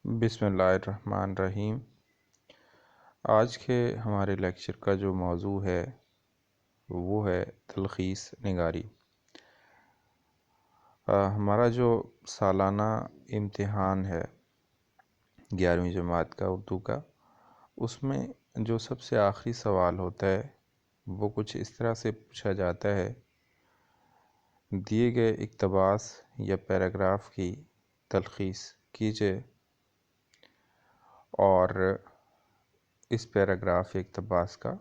بسم اللہ الرحمن الرحیم۔ آج کے ہمارے لیکچر کا جو موضوع ہے وہ ہے تلخیص نگاری۔ ہمارا جو سالانہ امتحان ہے 11ویں جماعت کا اردو کا، اس میں جو سب سے آخری سوال ہوتا ہے وہ کچھ اس طرح سے پوچھا جاتا ہے: دیے گئے اقتباس یا پیراگراف کی تلخیص کیجیے اور اس پیراگراف یا اقتباس کا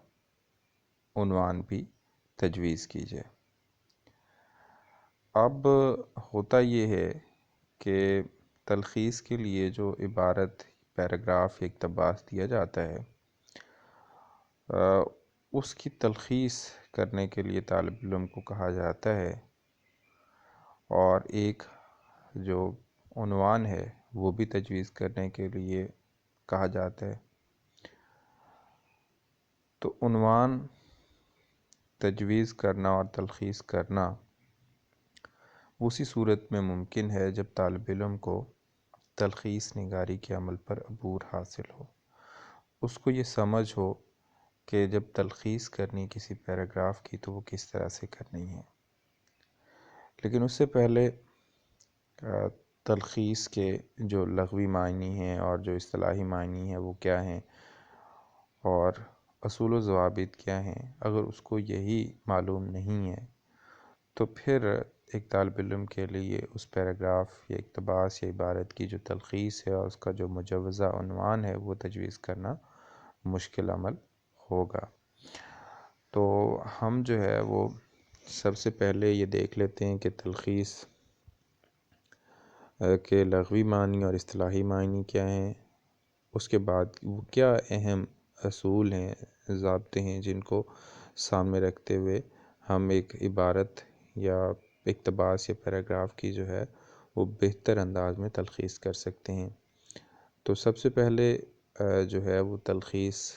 عنوان بھی تجویز کیجیے۔ اب ہوتا یہ ہے کہ تلخیص کے لیے جو عبارت، پیراگراف یا اقتباس دیا جاتا ہے، اس کی تلخیص کرنے کے لیے طالب علم کو کہا جاتا ہے، اور ایک جو عنوان ہے وہ بھی تجویز کرنے کے لیے کہا جاتا ہے۔ تو عنوان تجویز کرنا اور تلخیص کرنا اسی صورت میں ممکن ہے جب طالب علم کو تلخیص نگاری کے عمل پر عبور حاصل ہو، اس کو یہ سمجھ ہو کہ جب تلخیص کرنی کسی پیراگراف کی تو وہ کس طرح سے کرنی ہے۔ لیکن اس سے پہلے تلخیص کے جو لغوی معنی ہیں اور جو اصطلاحی معنی ہیں وہ کیا ہیں اور اصول و ضوابط کیا ہیں، اگر اس کو یہی معلوم نہیں ہے تو پھر ایک طالب علم کے لیے اس پیراگراف یا اقتباس یا عبارت کی جو تلخیص ہے اور اس کا جو مجوزہ عنوان ہے وہ تجویز کرنا مشکل عمل ہوگا۔ تو ہم جو ہے وہ سب سے پہلے یہ دیکھ لیتے ہیں کہ تلخیص کے لغوی معنی اور اصطلاحی معنی کیا ہیں، اس کے بعد وہ کیا اہم اصول ہیں، ضابطے ہیں جن کو سامنے رکھتے ہوئے ہم ایک عبارت یا اقتباس یا پیراگراف کی جو ہے وہ بہتر انداز میں تلخیص کر سکتے ہیں۔ تو سب سے پہلے جو ہے وہ تلخیص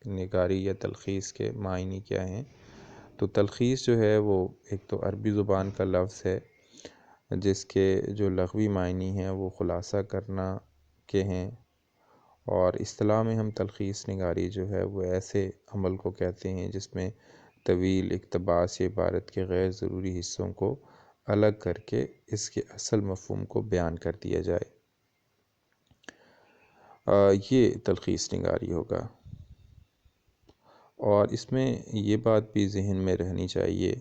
نگاری یا تلخیص کے معنی کیا ہیں۔ تو تلخیص جو ہے وہ ایک تو عربی زبان کا لفظ ہے جس کے جو لغوی معنی ہیں وہ خلاصہ کرنا کے ہیں، اور اصطلاح میں ہم تلخیص نگاری جو ہے وہ ایسے عمل کو کہتے ہیں جس میں طویل اقتباس یا عبارت کے غیر ضروری حصوں کو الگ کر کے اس کے اصل مفہوم کو بیان کر دیا جائے، یہ تلخیص نگاری ہوگا۔ اور اس میں یہ بات بھی ذہن میں رہنی چاہیے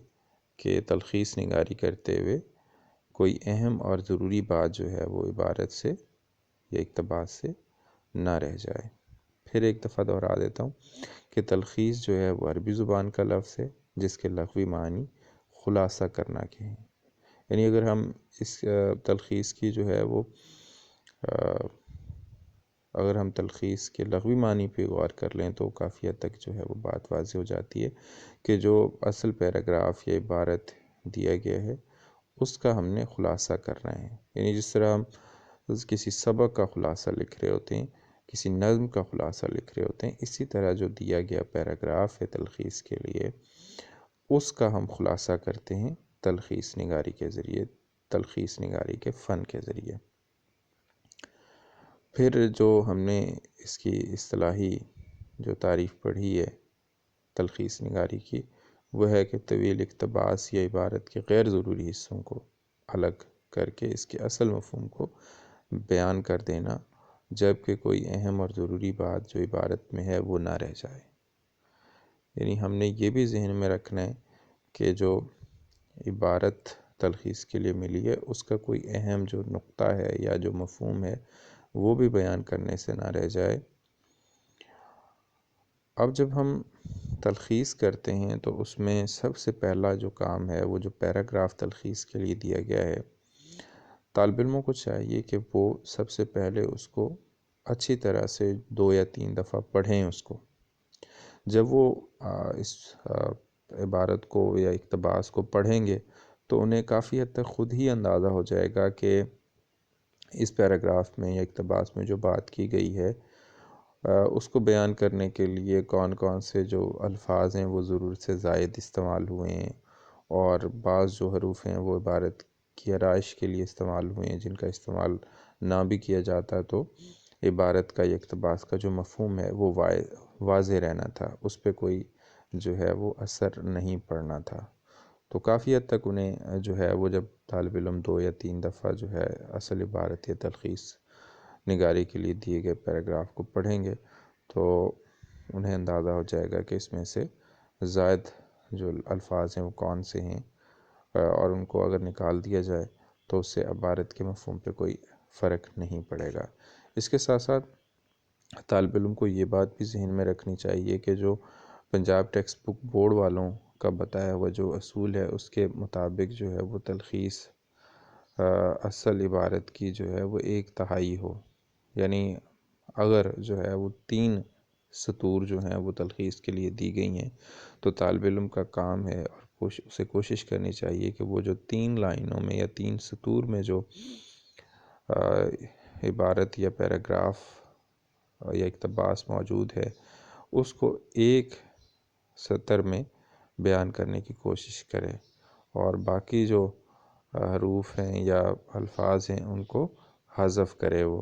کہ تلخیص نگاری کرتے ہوئے کوئی اہم اور ضروری بات جو ہے وہ عبارت سے یا اقتباس سے نہ رہ جائے۔ پھر ایک دفعہ دہرا دیتا ہوں کہ تلخیص جو ہے وہ عربی زبان کا لفظ ہے جس کے لغوی معنی خلاصہ کرنا کے ہیں۔ یعنی اگر ہم اس تلخیص کی جو ہے وہ اگر ہم تلخیص کے لغوی معنی پہ غور کر لیں تو کافی حد تک جو ہے وہ بات واضح ہو جاتی ہے کہ جو اصل پیراگراف یا عبارت دیا گیا ہے اس کا ہم نے خلاصہ کرنا ہے۔ یعنی جس طرح ہم کسی سبق کا خلاصہ لکھ رہے ہوتے ہیں، کسی نظم کا خلاصہ لکھ رہے ہوتے ہیں، اسی طرح جو دیا گیا پیراگراف ہے تلخیص کے لیے اس کا ہم خلاصہ کرتے ہیں تلخیص نگاری کے ذریعے، تلخیص نگاری کے فن کے ذریعے۔ پھر جو ہم نے اس کی اصطلاحی جو تعریف پڑھی ہے تلخیص نگاری کی، وہ ہے کہ طویل اقتباس یا عبارت کے غیر ضروری حصوں کو الگ کر کے اس کے اصل مفہوم کو بیان کر دینا، جبکہ کوئی اہم اور ضروری بات جو عبارت میں ہے وہ نہ رہ جائے۔ یعنی ہم نے یہ بھی ذہن میں رکھنا ہے کہ جو عبارت تلخیص کے لیے ملی ہے اس کا کوئی اہم جو نقطہ ہے یا جو مفہوم ہے وہ بھی بیان کرنے سے نہ رہ جائے۔ اب جب ہم تلخیص کرتے ہیں تو اس میں سب سے پہلا جو کام ہے وہ جو پیراگراف تلخیص کے لیے دیا گیا ہے، طالب علموں کو چاہیے کہ وہ سب سے پہلے اس کو اچھی طرح سے 2 یا 3 دفعہ پڑھیں۔ اس کو جب وہ اس عبارت کو یا اقتباس کو پڑھیں گے تو انہیں کافی حد تک خود ہی اندازہ ہو جائے گا کہ اس پیراگراف میں یا اقتباس میں جو بات کی گئی ہے اس کو بیان کرنے کے لیے کون کون سے جو الفاظ ہیں وہ ضرورت سے زائد استعمال ہوئے ہیں، اور بعض جو حروف ہیں وہ عبارت کی آرائش کے لیے استعمال ہوئے ہیں، جن کا استعمال نہ بھی کیا جاتا تو عبارت کا یا اقتباس کا جو مفہوم ہے وہ واضح رہنا تھا، اس پہ کوئی جو ہے وہ اثر نہیں پڑنا تھا۔ تو کافی حد تک انہیں جو ہے وہ جب طالب علم 2 یا 3 دفعہ جو ہے اصل عبارت یا تلخیص نگاری کے لیے دیے گئے پیراگراف کو پڑھیں گے تو انہیں اندازہ ہو جائے گا کہ اس میں سے زائد جو الفاظ ہیں وہ کون سے ہیں، اور ان کو اگر نکال دیا جائے تو اس سے عبارت کے مفہوم پہ کوئی فرق نہیں پڑے گا۔ اس کے ساتھ ساتھ طالب علم کو یہ بات بھی ذہن میں رکھنی چاہیے کہ جو پنجاب ٹیکسٹ بک بورڈ والوں کا بتایا ہوا جو اصول ہے اس کے مطابق جو ہے وہ تلخیص اصل عبارت کی جو ہے وہ 1/3 ہو، یعنی اگر جو ہے وہ 3 سطور جو ہیں وہ تلخیص کے لیے دی گئی ہیں تو طالب علم کا کام ہے اور اسے کوشش کرنی چاہیے کہ وہ جو 3 لائنوں میں یا 3 سطور میں جو عبارت یا پیراگراف یا اقتباس موجود ہے اس کو ایک سطر میں بیان کرنے کی کوشش کرے، اور باقی جو حروف ہیں یا الفاظ ہیں ان کو حذف کرے وہ،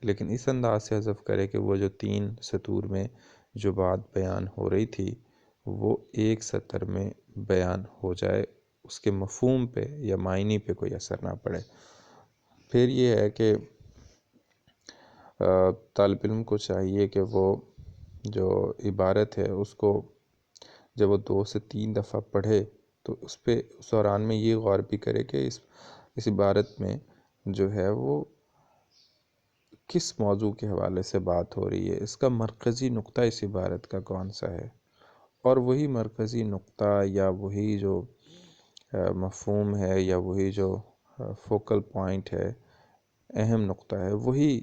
لیکن اس انداز سے حذف کرے کہ وہ جو 3 سطور میں جو بات بیان ہو رہی تھی وہ ایک سطر میں بیان ہو جائے، اس کے مفہوم پہ یا معنی پہ کوئی اثر نہ پڑے۔ پھر یہ ہے کہ طالب علم کو چاہیے کہ وہ جو عبارت ہے اس کو جب وہ 2 سے 3 دفعہ پڑھے تو اس پہ اس دوران میں یہ غور بھی کرے کہ اس عبارت میں جو ہے وہ کس موضوع کے حوالے سے بات ہو رہی ہے، اس کا مرکزی نقطہ اس عبارت کا کون سا ہے، اور وہی مرکزی نقطہ یا وہی جو مفہوم ہے یا وہی جو فوکل پوائنٹ ہے، اہم نقطہ ہے، وہی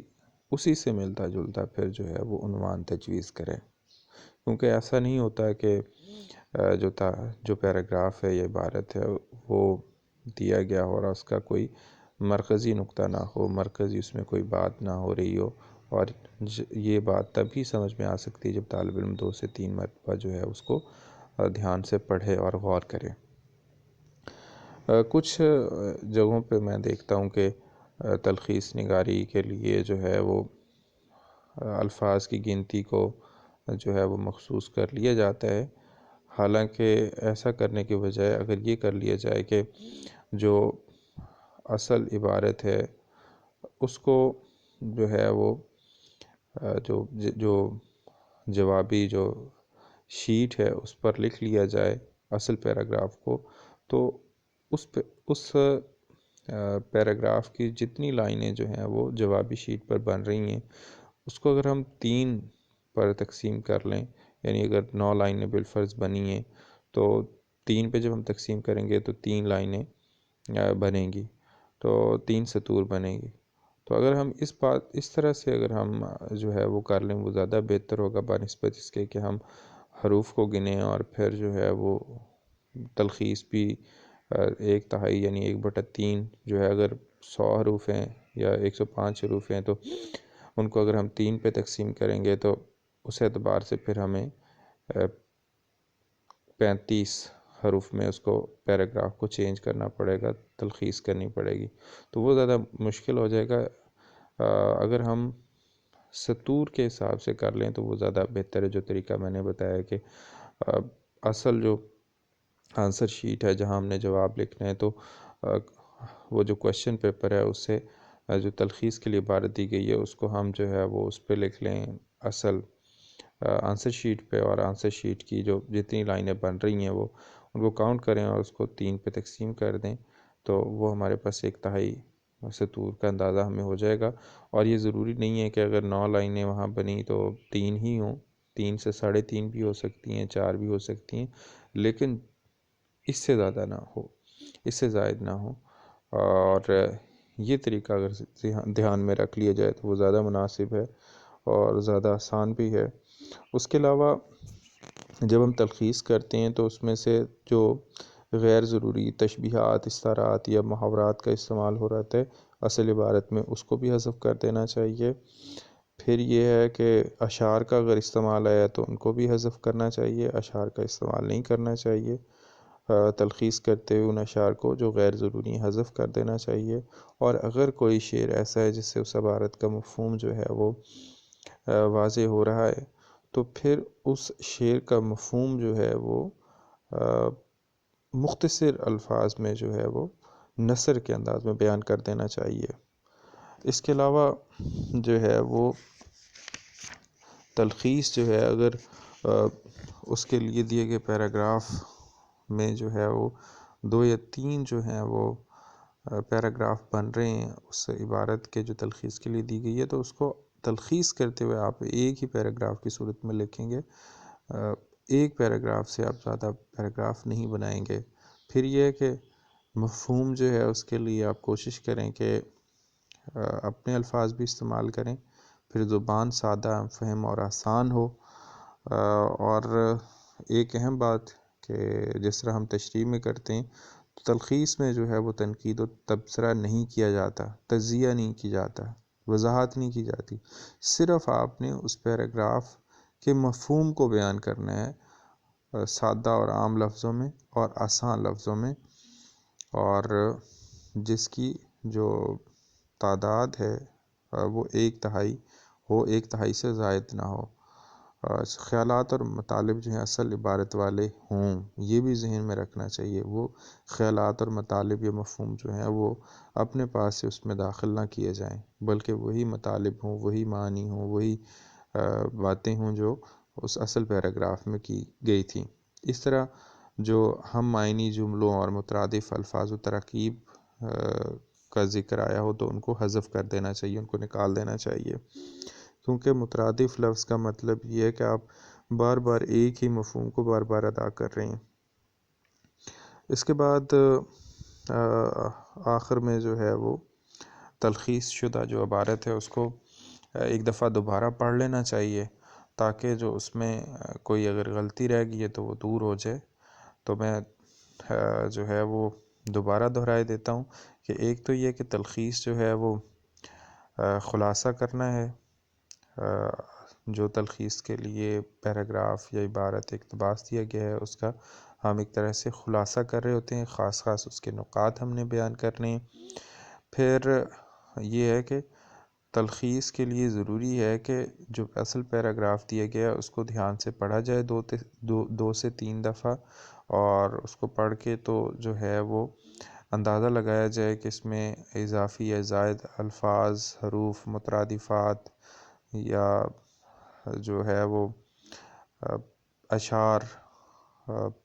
اسی سے ملتا جلتا پھر جو ہے وہ عنوان تجویز کرے، کیونکہ ایسا نہیں ہوتا کہ جو پیراگراف ہے یا عبارت ہے وہ دیا گیا ہو اور اس کا کوئی مرکزی نقطہ نہ ہو، مرکزی اس میں کوئی بات نہ ہو رہی ہو، اور یہ بات تبھی سمجھ میں آ سکتی ہے جب طالب علم 2 سے 3 مرتبہ جو ہے اس کو دھیان سے پڑھے اور غور کرے۔ کچھ جگہوں پہ میں دیکھتا ہوں کہ تلخیص نگاری کے لیے جو ہے وہ الفاظ کی گنتی کو جو ہے وہ مخصوص کر لیا جاتا ہے، حالانکہ ایسا کرنے کے بجائے اگر یہ کر لیا جائے کہ جو اصل عبارت ہے اس کو جو ہے وہ جو جوابی جو شیٹ ہے اس پر لکھ لیا جائے اصل پیراگراف کو، تو اس پیراگراف کی جتنی لائنیں جو ہیں وہ جوابی شیٹ پر بن رہی ہیں اس کو اگر ہم 3 پر تقسیم کر لیں، یعنی اگر 9 لائنیں بالفرض بنی ہیں تو 3 پہ جب ہم تقسیم کریں گے تو 3 لائنیں بنیں گی، تو 3 سطور بنے گی۔ تو اگر ہم اس طرح سے اگر ہم جو ہے وہ کر لیں وہ زیادہ بہتر ہوگا بنسبت اس کے کہ ہم حروف کو گنیں اور پھر جو ہے وہ تلخیص بھی 1/3 یعنی 1/3 جو ہے، اگر 100 حروف ہیں یا 105 حروف ہیں تو ان کو اگر ہم 3 پہ تقسیم کریں گے تو اس اعتبار سے پھر ہمیں 35 حروف میں اس کو پیراگراف کو چینج کرنا پڑے گا، تلخیص کرنی پڑے گی، تو وہ زیادہ مشکل ہو جائے گا۔ اگر ہم سطور کے حساب سے کر لیں تو وہ زیادہ بہتر ہے، جو طریقہ میں نے بتایا کہ اصل جو آنسر شیٹ ہے جہاں ہم نے جواب لکھنا ہے تو وہ جو کویشچن پیپر ہے اس سے جو تلخیص کے لیے عبارت دی گئی ہے اس کو ہم جو ہے وہ اس پہ لکھ لیں اصل آنسر شیٹ پہ، اور آنسر شیٹ کی جو جتنی لائنیں بن رہی ہیں وہ ان کو کاؤنٹ کریں اور اس کو 3 پہ تقسیم کر دیں، تو وہ ہمارے پاس 1/3 سطور کا اندازہ ہمیں ہو جائے گا۔ اور یہ ضروری نہیں ہے کہ اگر 9 لائنیں وہاں بنی تو 3 ہی ہوں، 3 سے 3.5 بھی ہو سکتی ہیں، 4 بھی ہو سکتی ہیں، لیکن اس سے زیادہ نہ ہو، اس سے زائد نہ ہو، اور یہ طریقہ اگر دھیان میں رکھ لیا جائے تو وہ زیادہ مناسب ہے اور زیادہ آسان بھی ہے۔ اس کے علاوہ جب ہم تلخیص کرتے ہیں تو اس میں سے جو غیر ضروری تشبیہات، استعارات یا محاورات کا استعمال ہو رہا ہے اصل عبارت میں اس کو بھی حذف کر دینا چاہیے۔ پھر یہ ہے کہ اشعار کا اگر استعمال آیا تو ان کو بھی حذف کرنا چاہیے، اشعار کا استعمال نہیں کرنا چاہیے۔ تلخیص کرتے ہوئے ان اشعار کو جو غیر ضروری حذف کر دینا چاہیے، اور اگر کوئی شعر ایسا ہے جس سے اس عبارت کا مفہوم جو ہے وہ واضح ہو رہا ہے، تو پھر اس شعر کا مفہوم جو ہے وہ مختصر الفاظ میں جو ہے وہ نثر کے انداز میں بیان کر دینا چاہیے۔ اس کے علاوہ جو ہے وہ تلخیص جو ہے، اگر اس کے لیے دیے گئے پیراگراف میں جو ہے وہ 2 یا 3 جو ہیں وہ پیراگراف بن رہے ہیں اس عبارت کے جو تلخیص کے لیے دی گئی ہے، تو اس کو تلخیص کرتے ہوئے آپ ایک ہی پیراگراف کی صورت میں لکھیں گے، ایک پیراگراف سے آپ زیادہ پیراگراف نہیں بنائیں گے۔ پھر یہ ہے کہ مفہوم جو ہے اس کے لیے آپ کوشش کریں کہ اپنے الفاظ بھی استعمال کریں، پھر زبان سادہ، فہم اور آسان ہو، اور ایک اہم بات کہ جس طرح ہم تشریح میں کرتے ہیں، تو تلخیص میں جو ہے وہ تنقید و تبصرہ نہیں کیا جاتا، تجزیہ نہیں کی جاتا، وضاحت نہیں کی جاتی، صرف آپ نے اس پیراگراف کے مفہوم کو بیان کرنا ہے سادہ اور عام لفظوں میں اور آسان لفظوں میں، اور جس کی جو تعداد ہے وہ 1/3 ہو، 1/3 سے زائد نہ ہو، خیالات اور مطالب جو ہیں اصل عبارت والے ہوں، یہ بھی ذہن میں رکھنا چاہیے۔ وہ خیالات اور مطالب یا مفہوم جو ہیں وہ اپنے پاس سے اس میں داخل نہ کیے جائیں، بلکہ وہی مطالب ہوں، وہی معنی ہوں، وہی باتیں ہوں جو اس اصل پیراگراف میں کی گئی تھیں۔ اس طرح جو ہم معنی جملوں اور مترادف الفاظ و تراکیب کا ذکر آیا ہو تو ان کو حذف کر دینا چاہیے، ان کو نکال دینا چاہیے، کیونکہ مترادف لفظ کا مطلب یہ ہے کہ آپ بار بار ایک ہی مفہوم کو بار بار ادا کر رہے ہیں۔ اس کے بعد آخر میں جو ہے وہ تلخیص شدہ جو عبارت ہے اس کو ایک دفعہ دوبارہ پڑھ لینا چاہیے، تاکہ جو اس میں کوئی اگر غلطی رہ گئی ہے تو وہ دور ہو جائے۔ تو میں جو ہے وہ دوبارہ دہرائے دیتا ہوں کہ ایک تو یہ کہ تلخیص جو ہے وہ خلاصہ کرنا ہے، جو تلخیص کے لیے پیراگراف یا عبارت اقتباس دیا گیا ہے اس کا ہم ایک طرح سے خلاصہ کر رہے ہوتے ہیں، خاص خاص اس کے نقاط ہم نے بیان کرنے ہیں۔ پھر یہ ہے کہ تلخیص کے لیے ضروری ہے کہ جو اصل پیراگراف دیا گیا ہے اس کو دھیان سے پڑھا جائے 2 سے 3 دفعہ، اور اس کو پڑھ کے تو جو ہے وہ اندازہ لگایا جائے کہ اس میں اضافی یا زائد الفاظ، حروف، مترادفات یا جو ہے وہ اشعار،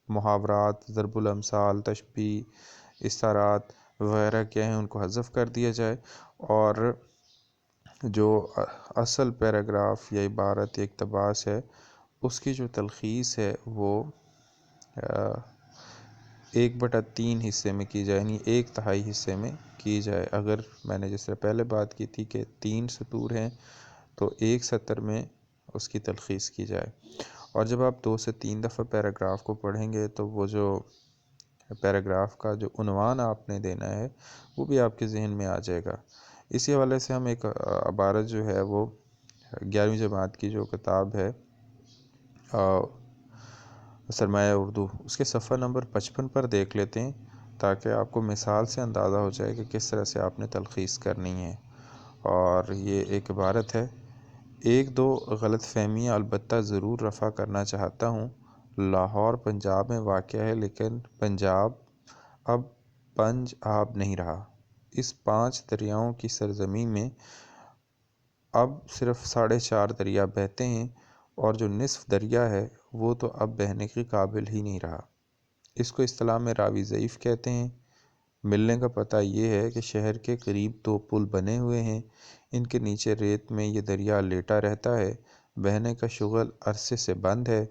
محاورات، ضرب الامثال، تشبیہ، استعارات وغیرہ کیا ہیں ان کو حذف کر دیا جائے، اور جو اصل پیراگراف یا عبارت اقتباس ہے اس کی جو تلخیص ہے وہ 1/3 حصے میں کی جائے، یعنی 1/3 حصے میں کی جائے۔ اگر میں نے جس طرح پہلے بات کی تھی کہ 3 سطور ہیں تو 1 سطر میں اس کی تلخیص کی جائے، اور جب آپ 2 سے 3 دفعہ پیراگراف کو پڑھیں گے تو وہ جو پیراگراف کا جو عنوان آپ نے دینا ہے وہ بھی آپ کے ذہن میں آ جائے گا۔ اسی حوالے سے ہم ایک عبارت جو ہے وہ 11ویں جماعت کی جو کتاب ہے سرمایہ اردو، اس کے صفحہ نمبر 55 پر دیکھ لیتے ہیں، تاکہ آپ کو مثال سے اندازہ ہو جائے کہ کس طرح سے آپ نے تلخیص کرنی ہے۔ اور یہ ایک عبارت ہے: 1-2 غلط فہمیاں البتہ ضرور رفع کرنا چاہتا ہوں۔ لاہور پنجاب میں واقع ہے، لیکن پنجاب اب پنج آب نہیں رہا۔ اس 5 دریاؤں کی سرزمین میں اب صرف 4.5 دریا بہتے ہیں، اور جو نصف دریا ہے وہ تو اب بہنے کے قابل ہی نہیں رہا۔ اس کو اصطلاح میں راوی ضعیف کہتے ہیں۔ ملنے کا پتہ یہ ہے کہ شہر کے قریب 2 پل بنے ہوئے ہیں، ان کے نیچے ریت میں یہ دریا لیٹا رہتا ہے، بہنے کا شغل عرصے سے بند ہے،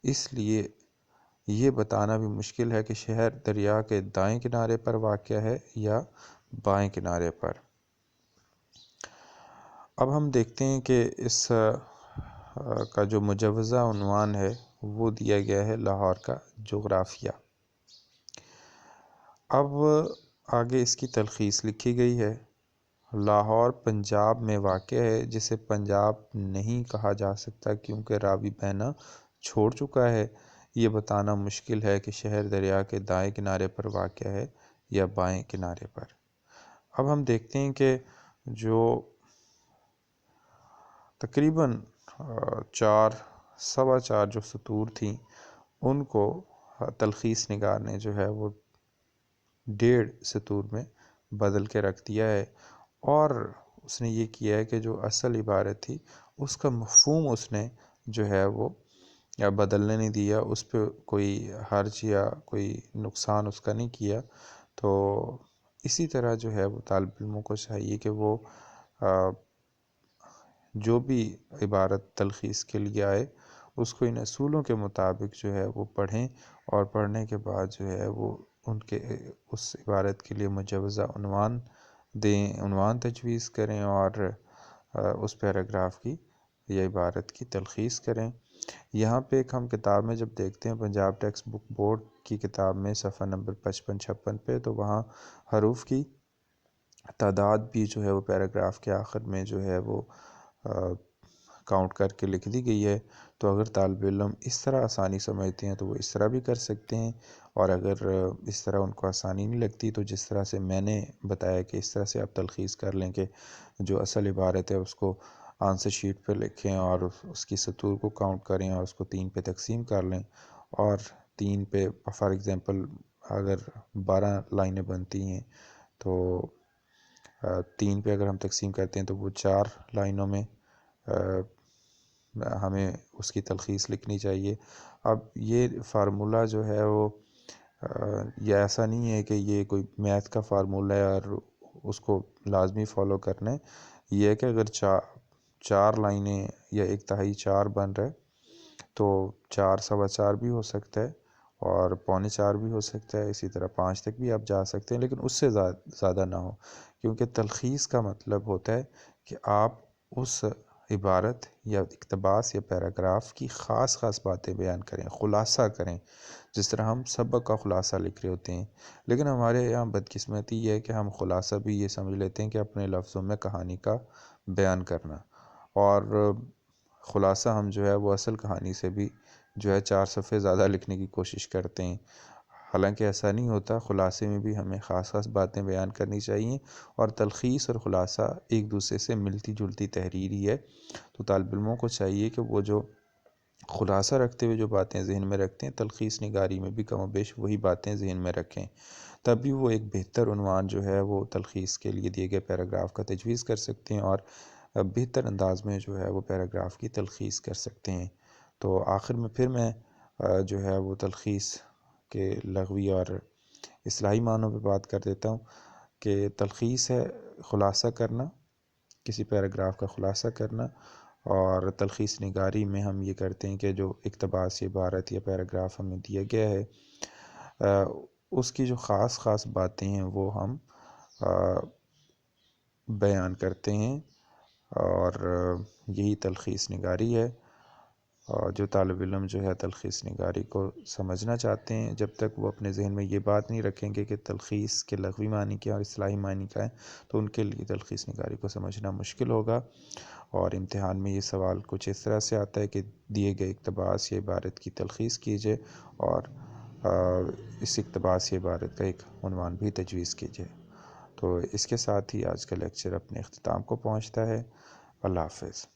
اس لیے یہ بتانا بھی مشکل ہے کہ شہر دریا کے دائیں کنارے پر واقع ہے یا بائیں کنارے پر۔ اب ہم دیکھتے ہیں کہ اس کا جو مجوزہ عنوان ہے وہ دیا گیا ہے لاہور کا جغرافیہ۔ اب آگے اس کی تلخیص لکھی گئی ہے: لاہور پنجاب میں واقع ہے، جسے پنجاب نہیں کہا جا سکتا کیونکہ راوی بہنا چھوڑ چکا ہے، یہ بتانا مشکل ہے کہ شہر دریا کے دائیں کنارے پر واقع ہے یا بائیں کنارے پر۔ اب ہم دیکھتے ہیں کہ جو تقریباً 4 جو سطور تھیں ان کو تلخیص نگار نے جو ہے وہ 1.5 سطور میں بدل کے رکھ دیا ہے، اور اس نے یہ کیا ہے کہ جو اصل عبارت تھی اس کا مفہوم اس نے جو ہے وہ یا بدلنے نہیں دیا، اس پہ کوئی حرج یا کوئی نقصان اس کا نہیں کیا۔ تو اسی طرح جو ہے وہ طالب علموں کو چاہیے کہ وہ جو بھی عبارت تلخیص کے لیے آئے اس کو ان اصولوں کے مطابق جو ہے وہ پڑھیں، اور پڑھنے کے بعد جو ہے وہ ان کے اس عبارت کے لیے مجوزہ عنوان دیں، عنوان تجویز کریں، اور اس پیراگراف کی یا عبارت کی تلخیص کریں۔ یہاں پہ ایک ہم کتاب میں جب دیکھتے ہیں پنجاب ٹیکسٹ بک بورڈ کی کتاب میں صفحہ نمبر 55-56 پہ، تو وہاں حروف کی تعداد بھی جو ہے وہ پیراگراف کے آخر میں جو ہے وہ کاؤنٹ کر کے لکھ دی گئی ہے۔ تو اگر طالب علم اس طرح آسانی سمجھتے ہیں تو وہ اس طرح بھی کر سکتے ہیں، اور اگر اس طرح ان کو آسانی نہیں لگتی تو جس طرح سے میں نے بتایا کہ اس طرح سے آپ تلخیص کر لیں کہ جو اصل عبارت ہے اس کو آنسر شیٹ پہ لکھیں اور اس کی سطور کو کاؤنٹ کریں اور اس کو 3 پہ تقسیم کر لیں، اور 3 پہ فار ایگزامپل اگر 12 لائنیں بنتی ہیں تو 3 پہ اگر ہم تقسیم کرتے ہیں تو وہ 4 لائنوں میں ہمیں اس کی تلخیص لکھنی چاہیے۔ اب یہ فارمولہ جو ہے وہ یہ ایسا نہیں ہے کہ یہ کوئی میتھ کا فارمولہ ہے اور اس کو لازمی فالو کرنا ہے۔ یہ ہے کہ اگر 4 لائنیں یا 1/3 4 بن رہے تو 4 4.25 بھی ہو سکتا ہے اور 3.25 بھی ہو سکتا ہے، اسی طرح 5 تک بھی آپ جا سکتے ہیں، لیکن اس سے زیادہ نہ ہو، کیونکہ تلخیص کا مطلب ہوتا ہے کہ آپ اس عبارت یا اقتباس یا پیراگراف کی خاص باتیں بیان کریں، خلاصہ کریں، جس طرح ہم سبق کا خلاصہ لکھ رہے ہوتے ہیں۔ لیکن ہمارے یہاں بدقسمتی یہ ہے کہ ہم خلاصہ بھی یہ سمجھ لیتے ہیں کہ اپنے لفظوں میں کہانی کا بیان کرنا، اور خلاصہ ہم جو ہے وہ اصل کہانی سے بھی جو ہے 4 صفحے زیادہ لکھنے کی کوشش کرتے ہیں، حالانکہ ایسا نہیں ہوتا۔ خلاصے میں بھی ہمیں خاص باتیں بیان کرنی چاہیے، اور تلخیص اور خلاصہ ایک دوسرے سے ملتی جلتی تحریر ہی ہے۔ تو طالب علموں کو چاہیے کہ وہ جو خلاصہ رکھتے ہوئے جو باتیں ذہن میں رکھتے ہیں، تلخیص نگاری میں بھی کم و بیش وہی باتیں ذہن میں رکھیں، تبھی وہ ایک بہتر عنوان جو ہے وہ تلخیص کے لیے دیے گئے پیراگراف کا تجویز کر سکتے ہیں، اور بہتر انداز میں جو ہے وہ پیراگراف کی تلخیص کر سکتے ہیں۔ تو آخر میں پھر میں جو ہے وہ تلخیص کے لغوی اور اصطلاحی معنوں پہ بات کر دیتا ہوں کہ تلخیص ہے خلاصہ کرنا، کسی پیراگراف کا خلاصہ کرنا، اور تلخیص نگاری میں ہم یہ کرتے ہیں کہ جو اقتباس یا عبارت یا پیراگراف ہمیں دیا گیا ہے اس کی جو خاص باتیں ہیں وہ ہم بیان کرتے ہیں، اور یہی تلخیص نگاری ہے۔ اور جو طالب علم جو ہے تلخیص نگاری کو سمجھنا چاہتے ہیں، جب تک وہ اپنے ذہن میں یہ بات نہیں رکھیں گے کہ تلخیص کے لغوی معنی کیا اور اصطلاحی معنی کیا ہے، تو ان کے لیے تلخیص نگاری کو سمجھنا مشکل ہوگا۔ اور امتحان میں یہ سوال کچھ اس طرح سے آتا ہے کہ دیے گئے اقتباس یا عبارت کی تلخیص کیجیے، اور اس اقتباس یا عبارت کا ایک عنوان بھی تجویز کیجیے۔ تو اس کے ساتھ ہی آج کا لیکچر اپنے اختتام کو پہنچتا ہے۔ اللہ حافظ۔